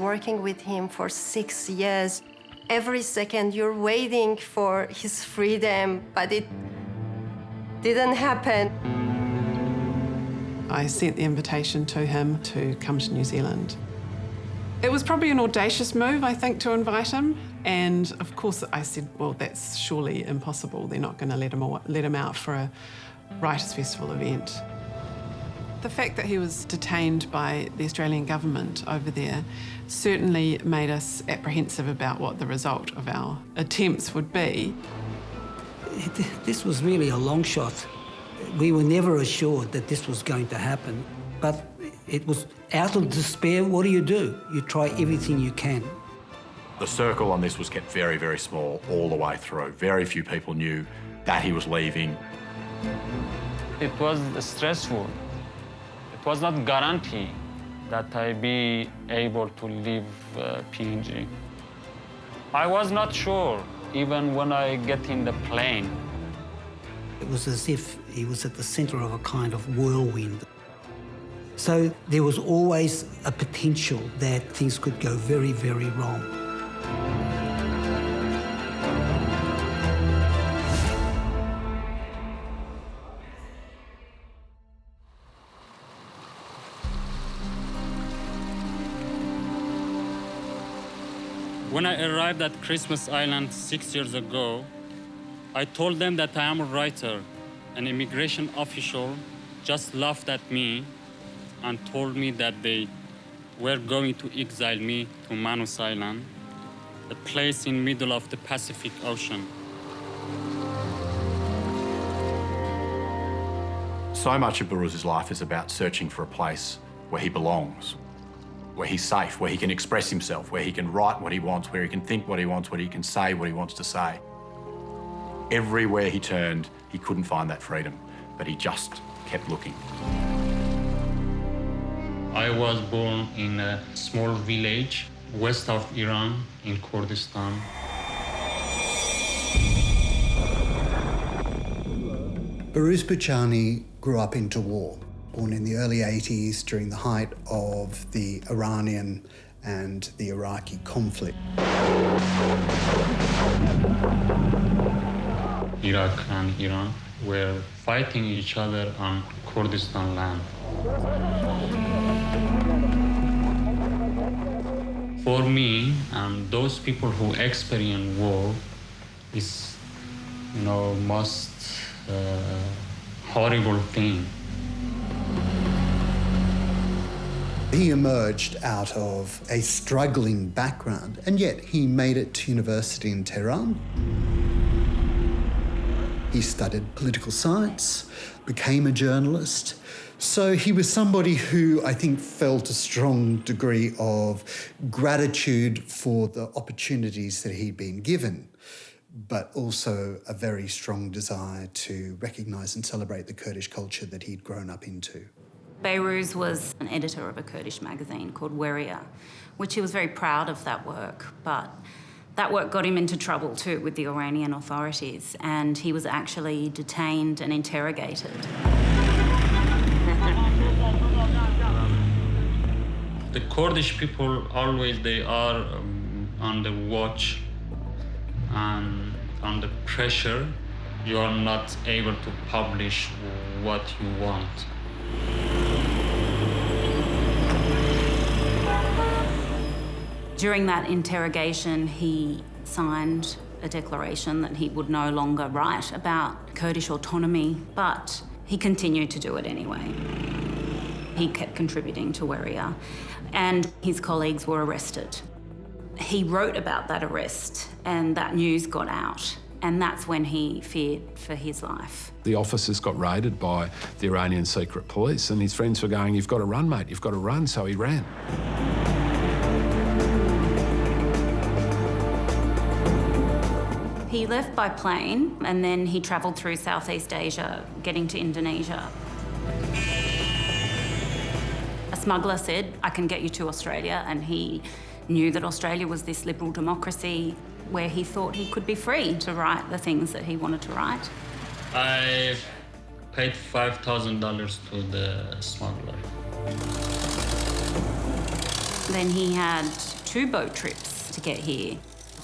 working with him for 6 years. Every second you're waiting for his freedom, but it didn't happen. I sent the invitation to him to come to New Zealand. It was probably an audacious move, I think, to invite him. And of course I said, well, that's surely impossible. They're not going to let him out for a Writers' Festival event. The fact that he was detained by the Australian government over there certainly made us apprehensive about what the result of our attempts would be. This was really a long shot. We were never assured that this was going to happen, but it was out of despair. What do? You try everything you can. The circle on this was kept very, very small all the way through. Very few people knew that he was leaving. It was stressful. It was not guaranteed that I'd be able to leave PNG. I was not sure, even when I get in the plane. It was as if he was at the centre of a kind of whirlwind. So there was always a potential that things could go very, very wrong. When I arrived at Christmas Island 6 years ago, I told them that I am a writer. An immigration official just laughed at me and told me that they were going to exile me to Manus Island, a place in the middle of the Pacific Ocean. So much of Behrouz's life is about searching for a place where he belongs, where he's safe, where he can express himself, where he can write what he wants, where he can think what he wants, where he can say what he wants to say. Everywhere he turned, he couldn't find that freedom, but he just kept looking. I was born in a small village west of Iran in Kurdistan. Behrouz Boochani grew up into war, born in the early 80s during the height of the Iranian and the Iraqi conflict. Iraq and Iran were fighting each other on Kurdistan land. For me, and those people who experience war, is, most horrible thing. He emerged out of a struggling background, and yet he made it to university in Tehran. He studied political science, became a journalist. So he was somebody who I think felt a strong degree of gratitude for the opportunities that he'd been given, but also a very strong desire to recognise and celebrate the Kurdish culture that he'd grown up into. Behrouz was an editor of a Kurdish magazine called Weria, which he was very proud of that work, but that work got him into trouble too with the Iranian authorities, and he was actually detained and interrogated. The Kurdish people always, they are on the watch and under pressure. You are not able to publish what you want. During that interrogation, he signed a declaration that he would no longer write about Kurdish autonomy, but he continued to do it anyway. He kept contributing to Weria, and his colleagues were arrested. He wrote about that arrest, and that news got out, and that's when he feared for his life. The officers got raided by the Iranian secret police, and his friends were going, "You've got to run, mate, you've got to run," so he ran. He left by plane, and then he travelled through Southeast Asia, getting to Indonesia. A smuggler said, "I can get you to Australia," and he knew that Australia was this liberal democracy where he thought he could be free to write the things that he wanted to write. I paid $5,000 to the smuggler. Then he had 2 boat trips to get here.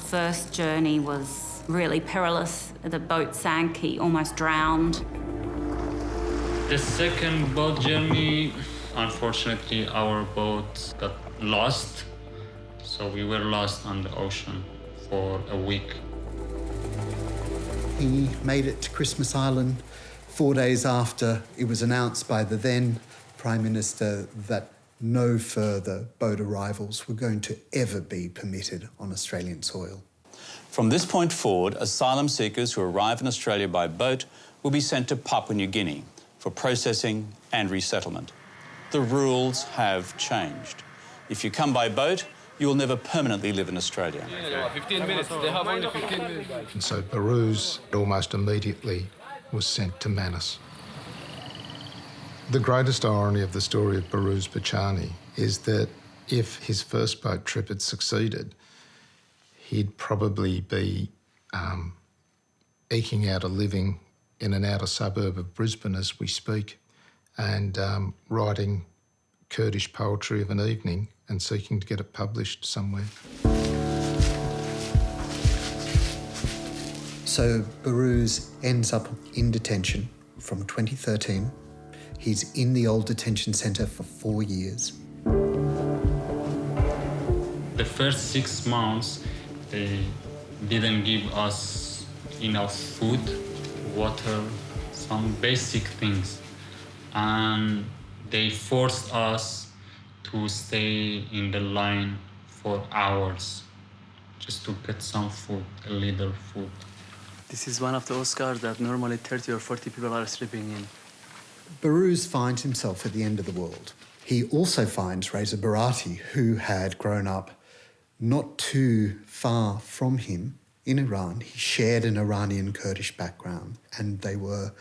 First journey was really perilous. The boat sank, he almost drowned. The second boat journey, unfortunately, our boat got lost. So we were lost on the ocean for a week. He made it to Christmas Island 4 days after it was announced by the then Prime Minister that no further boat arrivals were going to ever be permitted on Australian soil. From this point forward, asylum seekers who arrive in Australia by boat will be sent to Papua New Guinea for processing and resettlement. The rules have changed. If you come by boat, you will never permanently live in Australia. 15 minutes. They have only 15 minutes. And so Behrouz almost immediately was sent to Manus. The greatest irony of the story of Behrouz Boochani is that if his first boat trip had succeeded, he'd probably be eking out a living in an outer suburb of Brisbane as we speak, and writing Kurdish poetry of an evening and seeking to get it published somewhere. So Behrouz ends up in detention from 2013. He's in the old detention centre for 4 years. The first 6 months, they didn't give us enough food, water, some basic things. And they forced us to stay in the line for hours just to get some food, a little food. This is one of the Oscars that normally 30 or 40 people are sleeping in. Behrouz finds himself at the end of the world. He also finds Reza Barati, who had grown up not too far from him in Iran. He shared an Iranian Kurdish background, and they were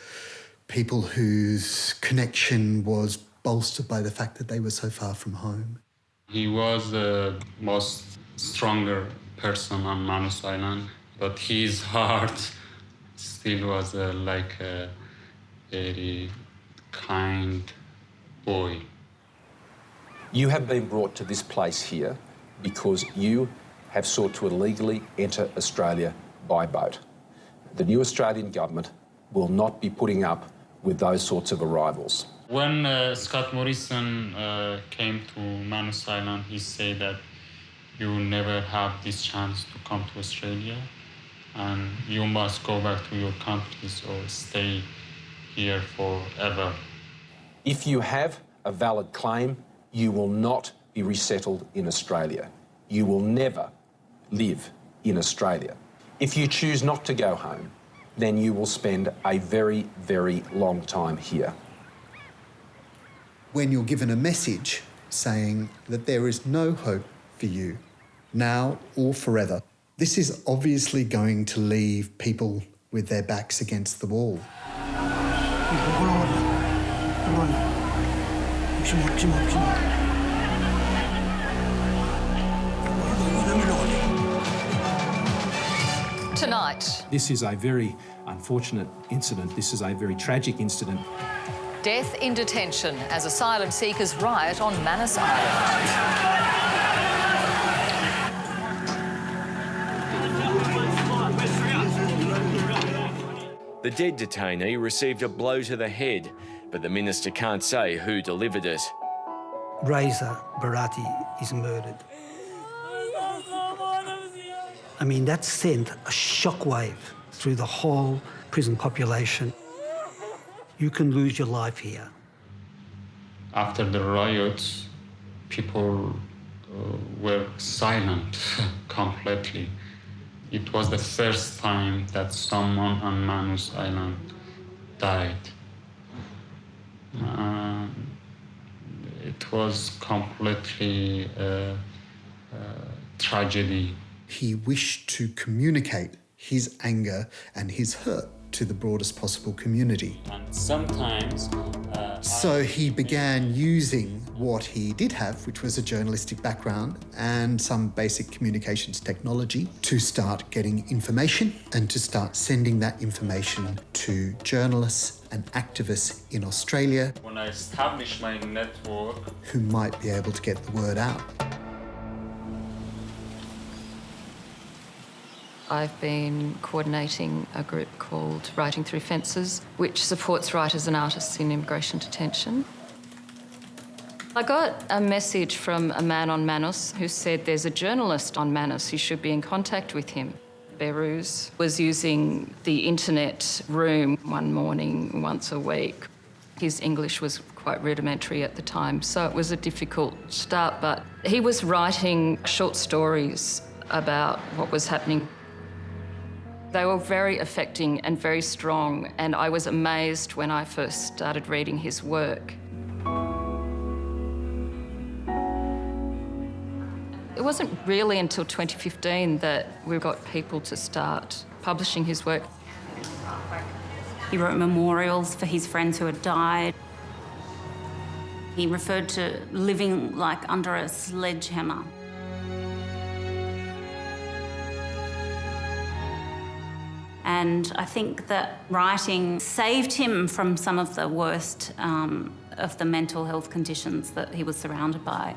people whose connection was bolstered by the fact that they were so far from home. He was the most stronger person on Manus Island, but his heart still was like a very kind boy. You have been brought to this place here because you have sought to illegally enter Australia by boat. The new Australian government will not be putting up with those sorts of arrivals. When Scott Morrison came to Manus Island, he said that you will never have this chance to come to Australia and you must go back to your countries or stay here forever. If you have a valid claim, you will not be resettled in Australia. You will never live in Australia. If you choose not to go home, then you will spend a very, very long time here. When you're given a message saying that there is no hope for you, now or forever, this is obviously going to leave people with their backs against the wall. Tonight. This is a very unfortunate incident. This is a very tragic incident. Death in detention as asylum seekers riot on Manus Island. The dead detainee received a blow to the head, but the minister can't say who delivered it. Reza Barati is murdered. I mean, that sent a shockwave through the whole prison population. You can lose your life here. After the riots, people were silent completely. It was the first time that someone on Manus Island died. It was completely a tragedy. He wished to communicate his anger and his hurt to the broadest possible community. And sometimes... So he began using what he did have, which was a journalistic background and some basic communications technology, to start getting information and to start sending that information to journalists and activists in Australia. When I established my network, who might be able to get the word out. I've been coordinating a group called Writing Through Fences, which supports writers and artists in immigration detention. I got a message from a man on Manus who said there's a journalist on Manus, you should be in contact with him. Behrouz was using the internet room one morning once a week. His English was quite rudimentary at the time, so it was a difficult start, but he was writing short stories about what was happening. They were very affecting and very strong, and I was amazed when I first started reading his work. It wasn't really until 2015 that we got people to start publishing his work. He wrote memorials for his friends who had died. He referred to living like under a sledgehammer. And I think that writing saved him from some of the worst of the mental health conditions that he was surrounded by.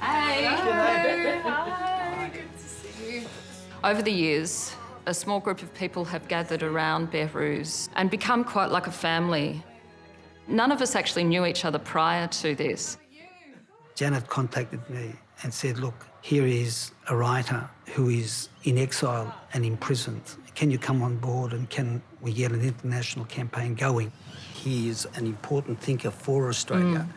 Hey! Hi! Good to see you. Over the years, a small group of people have gathered around Behrouz and become quite like a family. None of us actually knew each other prior to this. Janet contacted me and said, look, here is a writer who is in exile and imprisoned. Can you come on board and can we get an international campaign going? He is an important thinker for Australia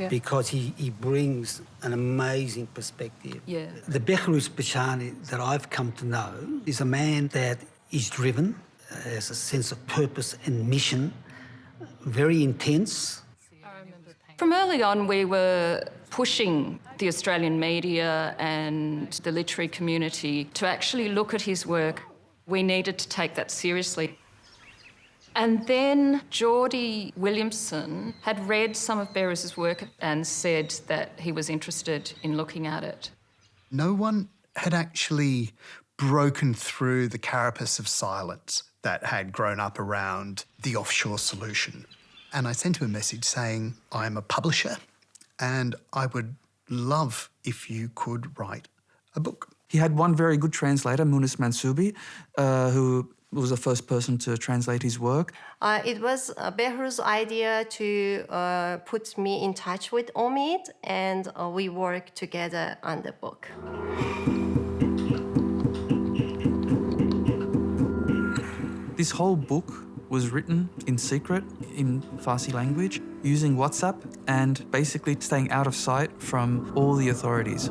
because he brings an amazing perspective. Yeah. The Behrouz Boochani that I've come to know is a man that is driven, has a sense of purpose and mission, very intense. From early on, we were pushing the Australian media and the literary community to actually look at his work. We needed to take that seriously. And then Geordie Williamson had read some of Behrouz's work and said that he was interested in looking at it. No one had actually broken through the carapace of silence that had grown up around the offshore solution. And I sent him a message saying, I'm a publisher and I would love if you could write a book. He had one very good translator, Munis Mansoubi, who was the first person to translate his work. It was Behrouz's idea to put me in touch with Omid, and we worked together on the book. This whole book was written in secret in Farsi language, using WhatsApp and basically staying out of sight from all the authorities.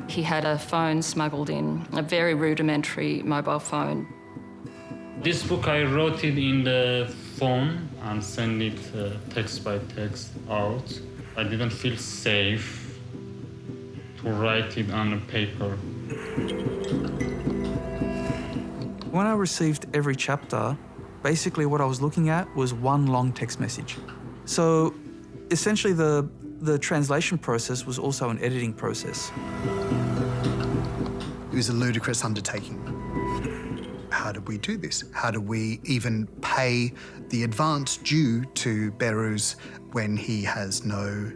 He had a phone smuggled in, a very rudimentary mobile phone. This book, I wrote it in the phone and sent it text by text out. I didn't feel safe to write it on a paper. When I received every chapter, basically what I was looking at was one long text message. So essentially the translation process was also an editing process. It was a ludicrous undertaking. How did we do this? How do we even pay the advance due to Behrouz when he has no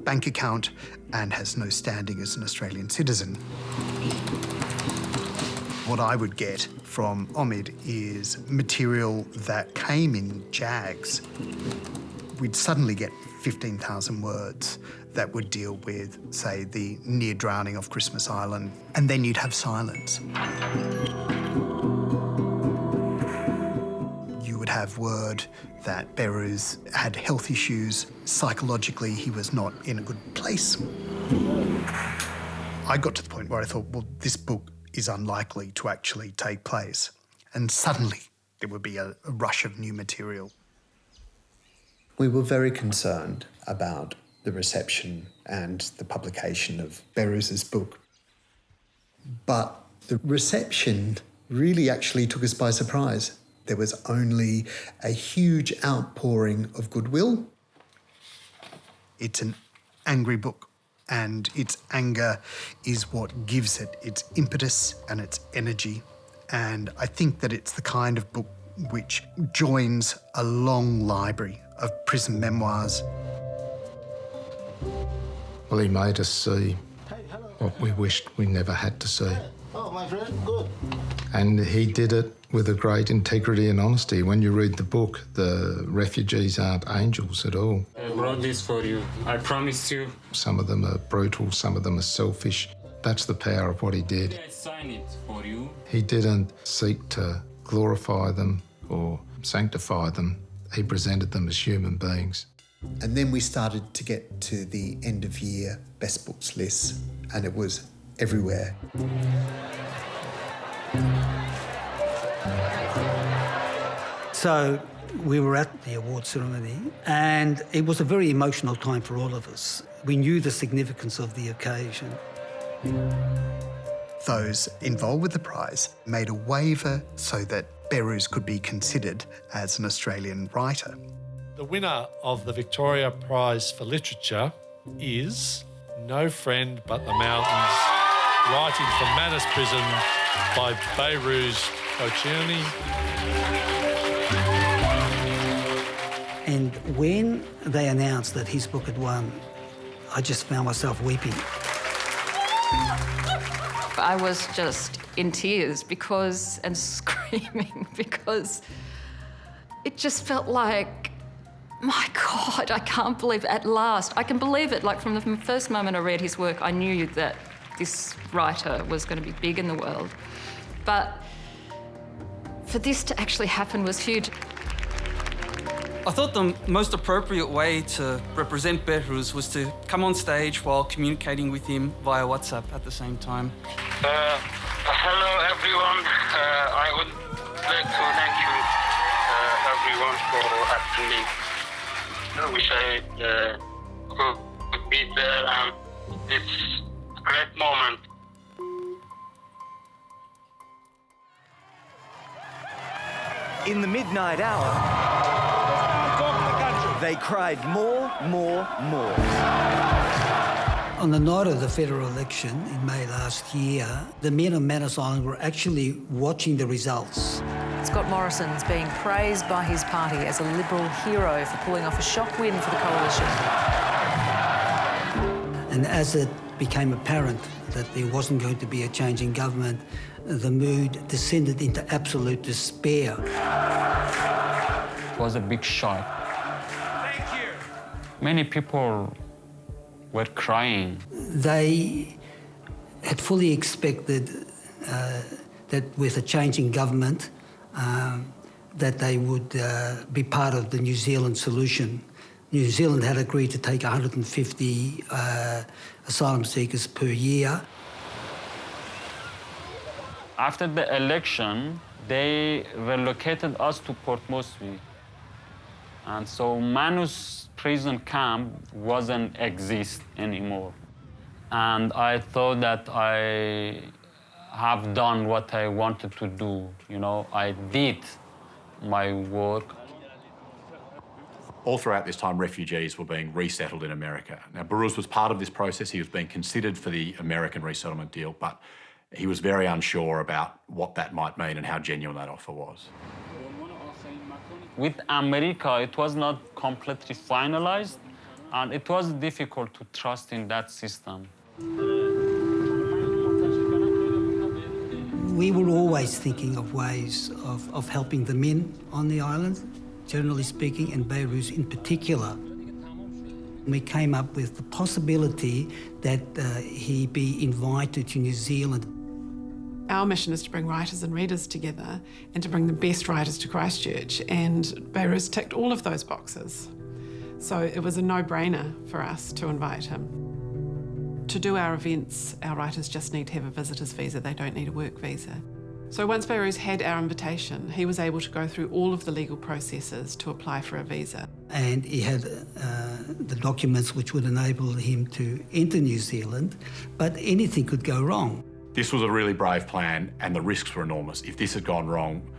bank account and has no standing as an Australian citizen? What I would get from Omid is material that came in JAGs. We'd suddenly get 15,000 words that would deal with, say, the near drowning off Christmas Island, and then you'd have silence. You would have word that Behrouz had health issues. Psychologically, he was not in a good place. I got to the point where I thought, well, this book is unlikely to actually take place. And suddenly there would be a rush of new material. We were very concerned about the reception and the publication of Behrouz's book. But the reception really actually took us by surprise. There was only a huge outpouring of goodwill. It's an angry book, and its anger is what gives it its impetus and its energy. And I think that it's the kind of book which joins a long library of prison memoirs. Well, he made us see what we wished we never had to see. Oh, my friend, good. And he did it with a great integrity and honesty. When you read the book, the refugees aren't angels at all. I brought this for you. I promised you. Some of them are brutal, some of them are selfish. That's the power of what he did. I sign it for you. He didn't seek to glorify them or sanctify them. He presented them as human beings. And then we started to get to the end of year best books lists, and it was everywhere. So we were at the award ceremony, and it was a very emotional time for all of us. We knew the significance of the occasion. Those involved with the prize made a waiver so that Behrouz could be considered as an Australian writer. The winner of the Victoria Prize for Literature is No Friend But the Mountains, writing from Manus Prison by Behrouz Boochani. And when they announced that his book had won, I just found myself weeping. I was just in tears and screaming because it just felt like, my God, I can't believe it. At last. I can believe it. Like, from the first moment I read his work, I knew that this writer was going to be big in the world. But for this to actually happen was huge. I thought the most appropriate way to represent Behrouz was to come on stage while communicating with him via WhatsApp at the same time. Hello, everyone. I would like to thank you, everyone, for asking me. I wish I could be there, and it's a great moment. In the midnight hour, they cried more. On the night of the federal election in May last year, the men of Manus Island were actually watching the results. Scott Morrison's being praised by his party as a Liberal hero for pulling off a shock win for the coalition. And as it became apparent that there wasn't going to be a change in government, the mood descended into absolute despair. It was a big shock. Many people were crying. They had fully expected that with a change in government, that they would be part of the New Zealand solution. New Zealand had agreed to take 150 asylum seekers per year. After the election, they relocated us to Port Moresby. And so Manus prison camp wasn't exist anymore. And I thought that I have done what I wanted to do. You know, I did my work. All throughout this time, refugees were being resettled in America. Now, Behrouz was part of this process. He was being considered for the American resettlement deal, but he was very unsure about what that might mean and how genuine that offer was. With America, it was not completely finalized, and it was difficult to trust in that system. We were always thinking of ways of helping the men on the island, generally speaking, and Behrouz in particular. We came up with the possibility that he be invited to New Zealand. Our mission is to bring writers and readers together and to bring the best writers to Christchurch, and Behrouz ticked all of those boxes. So it was a no-brainer for us to invite him. To do our events, our writers just need to have a visitor's visa, they don't need a work visa. So once Behrouz had our invitation, he was able to go through all of the legal processes to apply for a visa. And he had the documents which would enable him to enter New Zealand, but anything could go wrong. This was a really brave plan, and the risks were enormous. If this had gone wrong,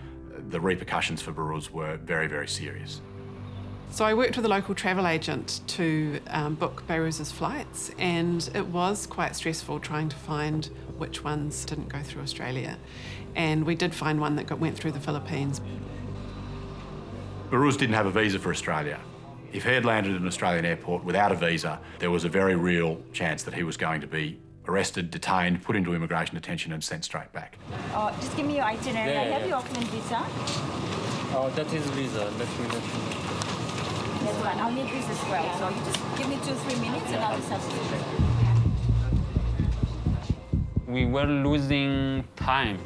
the repercussions for Behrouz were very, very serious. So I worked with a local travel agent to book Behrouz's flights, and it was quite stressful trying to find which ones didn't go through Australia. And we did find one that went through the Philippines. Behrouz didn't have a visa for Australia. If he had landed at an Australian airport without a visa, there was a very real chance that he was going to be arrested, detained, put into immigration detention and sent straight back. Just give me your itinerary. Yeah, I have yeah. your Auckland visa. Oh, that is visa. Let me know. That's fine. I'll need this as well. So you just give me 2-3 minutes and I'll just have to. We were losing time.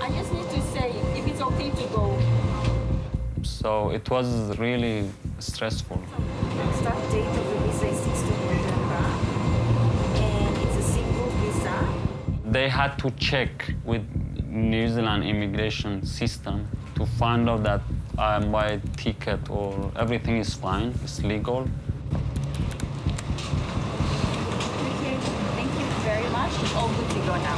I just need to say if it's okay to go. So it was really stressful. The start date of the visa is 16th November, and it's a single visa. They had to check with New Zealand immigration system to find out that my ticket or everything is fine, it's legal. Okay, thank you very much. It's all good to go now.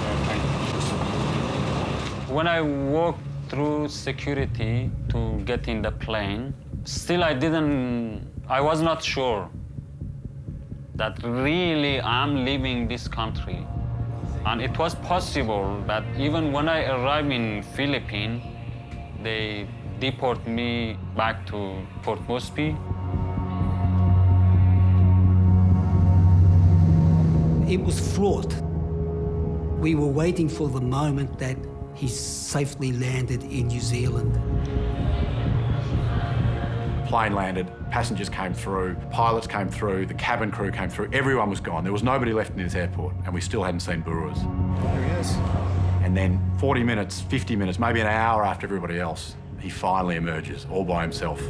When I walked through security to get in the plane, still I was not sure that really I'm leaving this country. And it was possible that even when I arrived in Philippines, they deport me back to Port Moresby. It was fraught. We were waiting for the moment that he safely landed in New Zealand. Plane landed, passengers came through, pilots came through, the cabin crew came through, everyone was gone. There was nobody left in this airport, and we still hadn't seen Behrouz. There he is. And then 40 minutes, 50 minutes, maybe an hour after everybody else, he finally emerges, all by himself.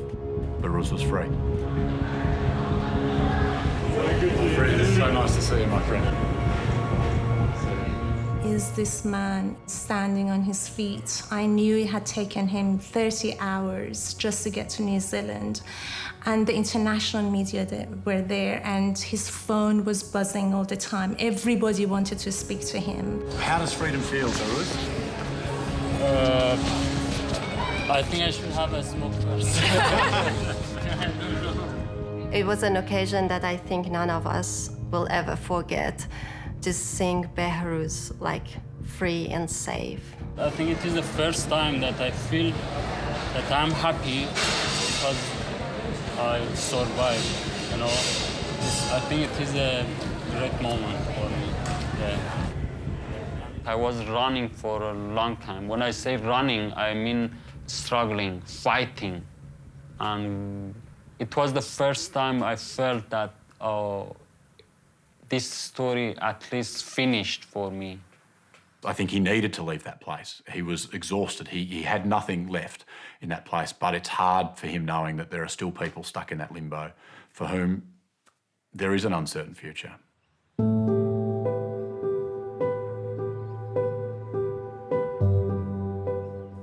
Behrouz was free. It's so nice to see you, my friend. Is this man standing on his feet? I knew it had taken him 30 hours just to get to New Zealand. And the international media were there, and his phone was buzzing all the time. Everybody wanted to speak to him. How does freedom feel, Behrouz? I think I should have a smoke first. It was an occasion that I think none of us will ever forget. Just seeing Behrouz like free and safe. I think it is the first time that I feel that I'm happy because I survived, you know. I think it is a great moment for me. Yeah. I was running for a long time. When I say running, I mean struggling, fighting. And it was the first time I felt that this story at least finished for me. I think he needed to leave that place. He was exhausted. He had nothing left in that place, but it's hard for him knowing that there are still people stuck in that limbo for whom there is an uncertain future.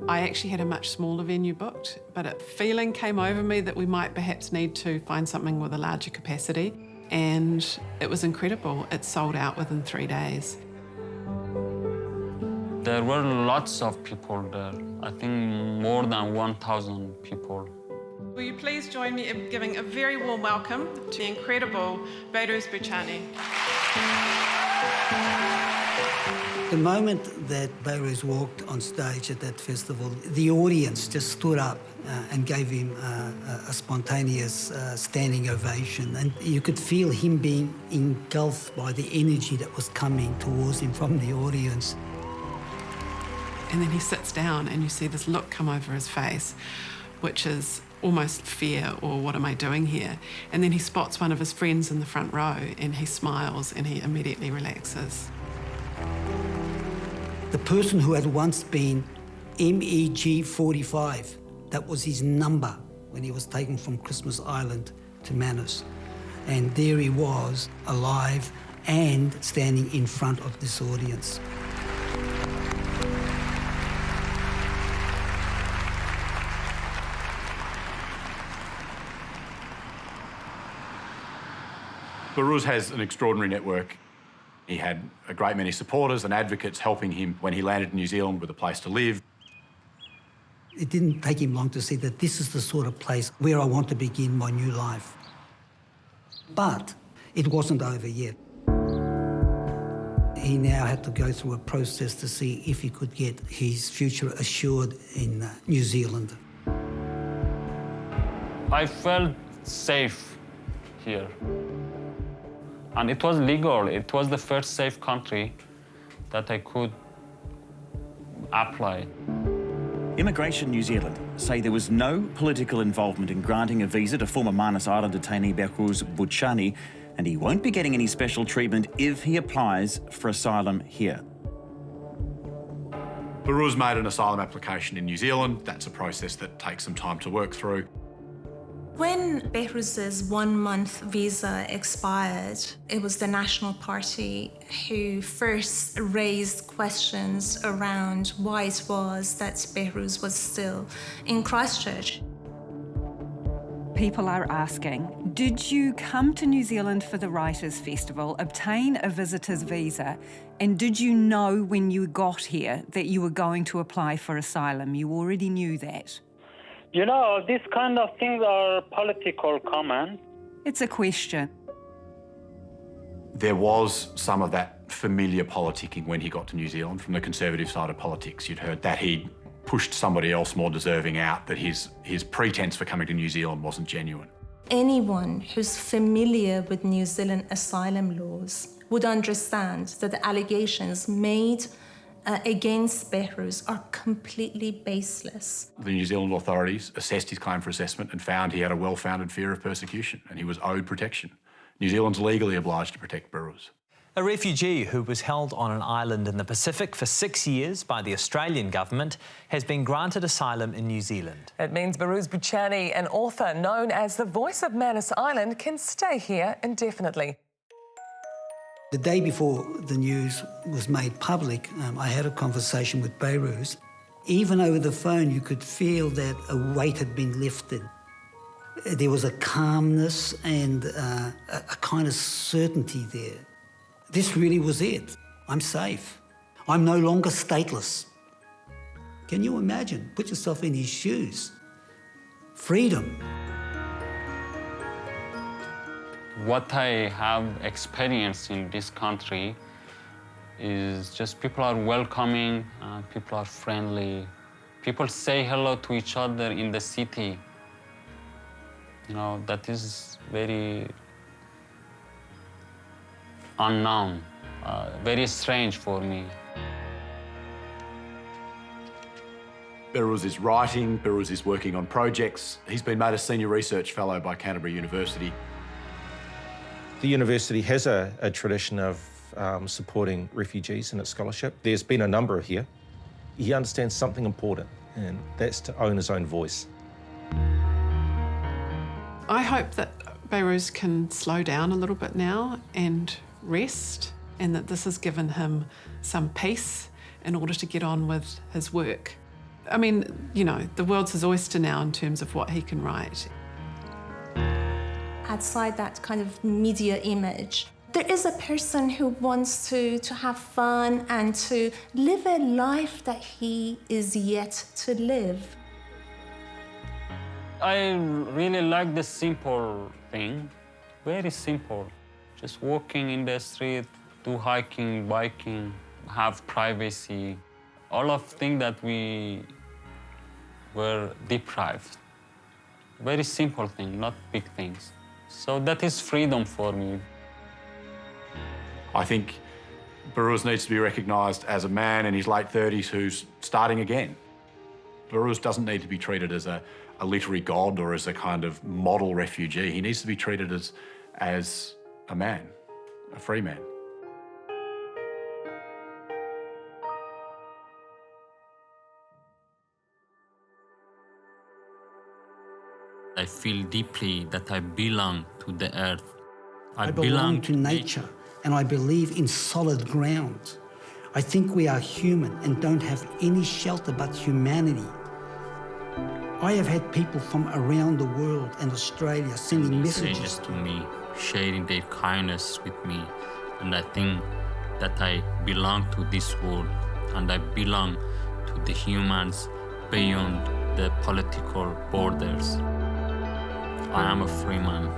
I actually had a much smaller venue booked, but a feeling came over me that we might perhaps need to find something with a larger capacity. And it was incredible. It sold out within 3 days. There were lots of people there. I think more than 1,000 people. Will you please join me in giving a very warm welcome to the incredible Behrouz Boochani. The moment that Behrouz walked on stage at that festival, the audience just stood up and gave him a spontaneous standing ovation. And you could feel him being engulfed by the energy that was coming towards him from the audience. And then he sits down and you see this look come over his face, which is almost fear or what am I doing here? And then he spots one of his friends in the front row and he smiles and he immediately relaxes. The person who had once been MEG 45, that was his number when he was taken from Christmas Island to Manus. And there he was, alive and standing in front of this audience. Behrouz has an extraordinary network. He had a great many supporters and advocates helping him when he landed in New Zealand with a place to live. It didn't take him long to see that this is the sort of place where I want to begin my new life. But it wasn't over yet. He now had to go through a process to see if he could get his future assured in New Zealand. I felt safe here. And it was legal. It was the first safe country that I could apply. Immigration New Zealand say there was no political involvement in granting a visa to former Manus Island detainee Behrouz Boochani, and he won't be getting any special treatment if he applies for asylum here. Behrouz made an asylum application in New Zealand. That's a process that takes some time to work through. When Behrouz's 1-month visa expired, it was the National Party who first raised questions around why it was that Behrouz was still in Christchurch. People are asking, did you come to New Zealand for the Writers' Festival, obtain a visitor's visa, and did you know when you got here that you were going to apply for asylum? You already knew that. You know, these kind of things are political comments. It's a question. There was some of that familiar politicking when he got to New Zealand from the Conservative side of politics. You'd heard that he'd pushed somebody else more deserving out, that his pretense for coming to New Zealand wasn't genuine. Anyone who's familiar with New Zealand asylum laws would understand that the allegations made against Behrouz are completely baseless. The New Zealand authorities assessed his claim for assessment and found he had a well-founded fear of persecution and he was owed protection. New Zealand's legally obliged to protect Behrouz. A refugee who was held on an island in the Pacific for 6 years by the Australian government has been granted asylum in New Zealand. It means Behrouz Boochani, an author known as the voice of Manus Island, can stay here indefinitely. The day before the news was made public, I had a conversation with Behrouz. Even over the phone, you could feel that a weight had been lifted. There was a calmness and a kind of certainty there. This really was it. I'm safe. I'm no longer stateless. Can you imagine? Put yourself in his shoes. Freedom. What I have experienced in this country is just people are welcoming, people are friendly. People say hello to each other in the city. You know, that is very unknown, very strange for me. Behrouz is writing, Behrouz is working on projects. He's been made a senior research fellow by Canterbury University. The university has a tradition of supporting refugees in its scholarship. There's been a number here. He understands something important, and that's to own his own voice. I hope that Behrouz can slow down a little bit now and rest, and that this has given him some peace in order to get on with his work. I mean, you know, the world's his oyster now in terms of what he can write. Outside that kind of media image, there is a person who wants to have fun and to live a life that he is yet to live. I really like the simple thing, very simple. Just walking in the street, do hiking, biking, have privacy. All of things that we were deprived. Very simple thing, not big things. So that is freedom for me. I think Behrouz needs to be recognised as a man in his late 30s who's starting again. Behrouz doesn't need to be treated as a literary god or as a kind of model refugee. He needs to be treated as a man, a free man. I feel deeply that I belong to the earth. I belong to nature, and I believe in solid ground. I think we are human and don't have any shelter but humanity. I have had people from around the world and Australia sending messages to me, sharing their kindness with me, and I think that I belong to this world, and I belong to the humans beyond the political borders. I am a free man.